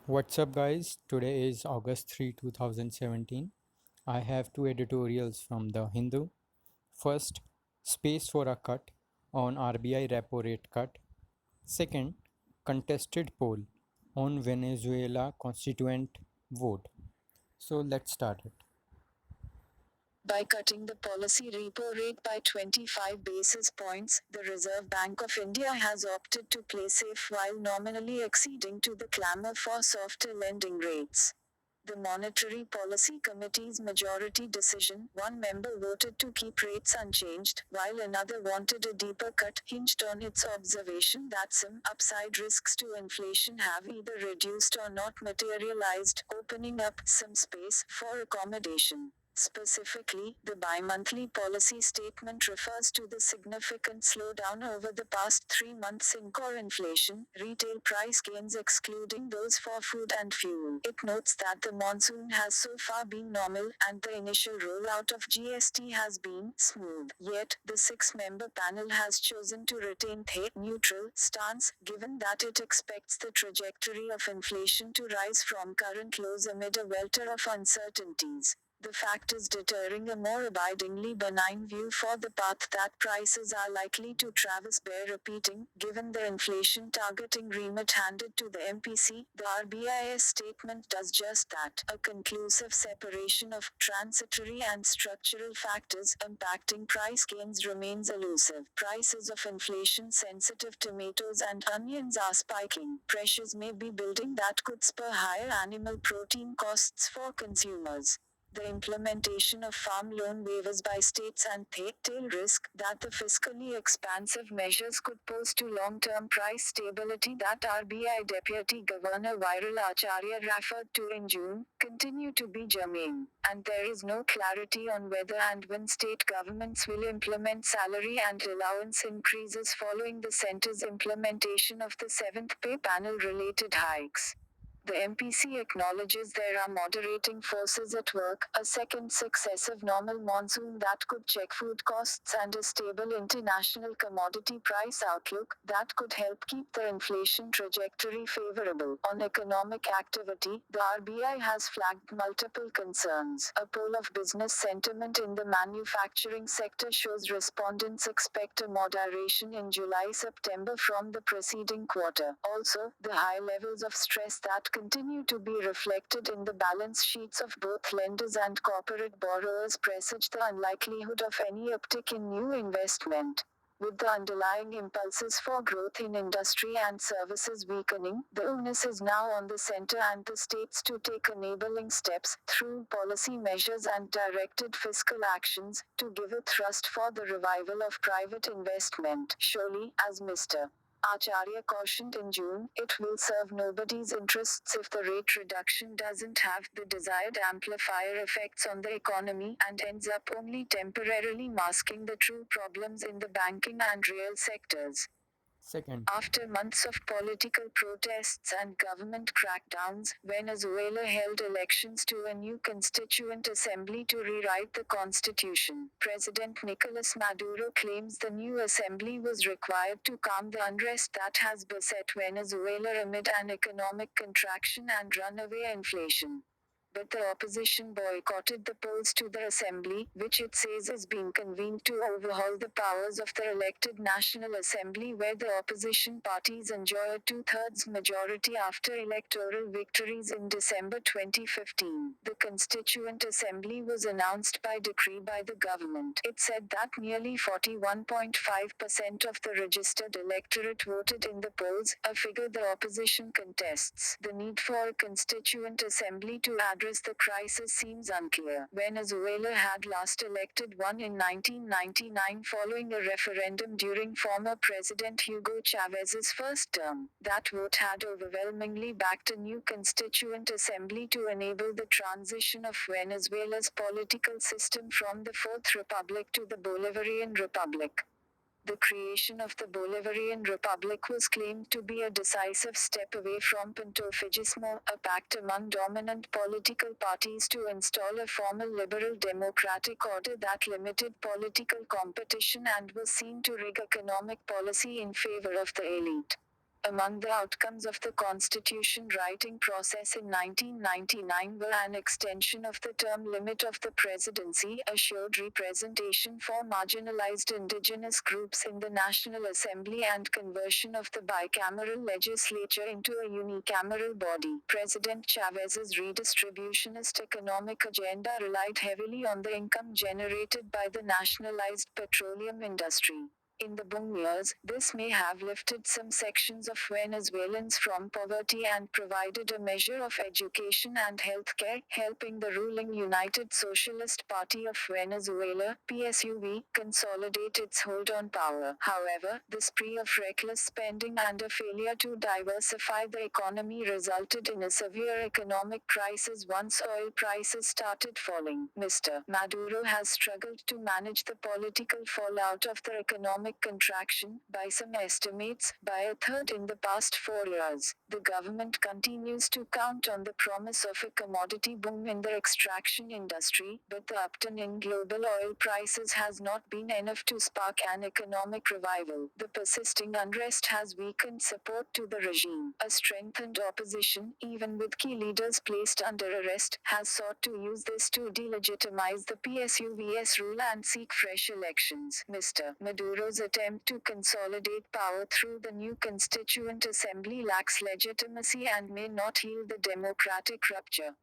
What's up, guys? Today is August 3, 2017. I have two editorials from The Hindu. First, Space for a Cut on RBI repo rate cut. Second, contested poll on Venezuela constituent vote. So let's start it. By cutting the policy repo rate by 25 basis points, the Reserve Bank of India has opted to play safe while nominally acceding to the clamor for softer lending rates. The Monetary Policy Committee's majority decision, one member voted to keep rates unchanged, while another wanted a deeper cut, hinged on its observation that some upside risks to inflation have either reduced or not materialized, opening up some space for accommodation. Specifically, the bi-monthly policy statement refers to the significant slowdown over the past 3 months in core inflation, retail price gains excluding those for food and fuel. It notes that the monsoon has so far been normal, and the initial rollout of GST has been smooth. Yet, the six-member panel has chosen to retain a neutral stance, given that it expects the trajectory of inflation to rise from current lows amid a welter of uncertainties. The fact is deterring a more abidingly benign view for the path that prices are likely to traverse bear repeating, given the inflation targeting remit handed to the MPC. The RBI's statement does just that. A conclusive separation of transitory and structural factors impacting price gains remains elusive. Prices of inflation-sensitive tomatoes and onions are spiking. Pressures may be building that could spur higher animal protein costs for consumers. The implementation of farm loan waivers by states and the tail risk that the fiscally expansive measures could pose to long-term price stability that RBI Deputy Governor Viral Acharya referred to in June, continue to be germane, and there is no clarity on whether and when state governments will implement salary and allowance increases following the centre's implementation of the 7th pay panel related hikes. The MPC acknowledges there are moderating forces at work, a second successive normal monsoon that could check food costs and a stable international commodity price outlook that could help keep the inflation trajectory favorable. On economic activity, the RBI has flagged multiple concerns. A poll of business sentiment in the manufacturing sector shows respondents expect a moderation in July-September from the preceding quarter. Also, the high levels of stress that continue to be reflected in the balance sheets of both lenders and corporate borrowers presage the unlikelihood of any uptick in new investment. With the underlying impulses for growth in industry and services weakening, the onus is now on the center and the states to take enabling steps, through policy measures and directed fiscal actions, to give a thrust for the revival of private investment. Surely, as Mr. Acharya cautioned in June, it will serve nobody's interests if the rate reduction doesn't have the desired amplifier effects on the economy and ends up only temporarily masking the true problems in the banking and real sectors. Second, After months of political protests and government crackdowns, Venezuela held elections to a new constituent assembly to rewrite the constitution. President Nicolas Maduro claims the new assembly was required to calm the unrest that has beset Venezuela amid an economic contraction and runaway inflation. But the opposition boycotted the polls to the assembly, which it says is being convened to overhaul the powers of the elected National Assembly, where the opposition parties enjoy a two-thirds majority after electoral victories in December 2015. The Constituent Assembly was announced by decree by the government. It said that nearly 41.5% of the registered electorate voted in the polls, a figure the opposition contests. The need for a Constituent Assembly to address the crisis seems unclear. Venezuela had last elected one in 1999 following a referendum during former President Hugo Chavez's first term. That vote had overwhelmingly backed a new constituent assembly to enable the transition of Venezuela's political system from the Fourth Republic to the Bolivarian Republic. The creation of the Bolivarian Republic was claimed to be a decisive step away from Pantofismo, a pact among dominant political parties to install a formal liberal democratic order that limited political competition and was seen to rig economic policy in favor of the elite. Among the outcomes of the constitution writing process in 1999 were an extension of the term limit of the presidency, assured representation for marginalized indigenous groups in the National Assembly, and conversion of the bicameral legislature into a unicameral body. President Chavez's redistributionist economic agenda relied heavily on the income generated by the nationalized petroleum industry. In the boom years, this may have lifted some sections of Venezuelans from poverty and provided a measure of education and health care, helping the ruling United Socialist Party of Venezuela (PSUV) consolidate its hold on power. However, the spree of reckless spending and a failure to diversify the economy resulted in a severe economic crisis once oil prices started falling. Mr. Maduro has struggled to manage the political fallout of the economic contraction, by some estimates, by a third in the past 4 years. The government continues to count on the promise of a commodity boom in the extraction industry, but the upturn in global oil prices has not been enough to spark an economic revival. The persisting unrest has weakened support to the regime. A strengthened opposition, even with key leaders placed under arrest, has sought to use this to delegitimize the PSUV's rule and seek fresh elections. Mr. Maduro's attempt to consolidate power through the new Constituent Assembly lacks legitimacy and may not heal the democratic rupture.